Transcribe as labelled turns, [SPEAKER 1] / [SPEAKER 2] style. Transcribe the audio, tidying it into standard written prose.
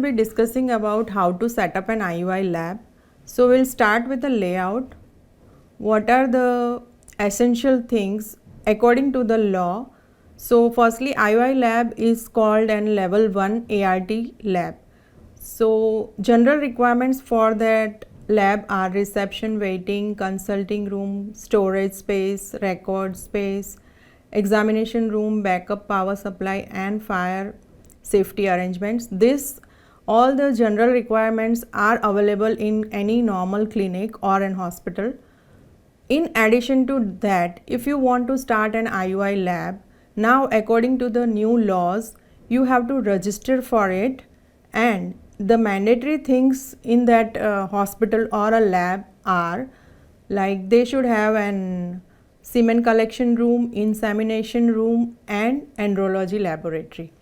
[SPEAKER 1] will be discussing about how to set up an IUI lab. So we'll start with the layout. What are the essential things according to the law? So firstly, IUI lab is called an level 1 ART lab. So general requirements for that lab are reception, waiting, consulting room, storage space, record space, examination room, backup power supply and fire safety arrangements. This all the general requirements are available in any normal clinic or an hospital. In addition to that, if you want to start an IUI lab, now according to the new laws, you have to register for it, and the mandatory things in that hospital or a lab are like they should have an semen collection room, insemination room and embryology laboratory.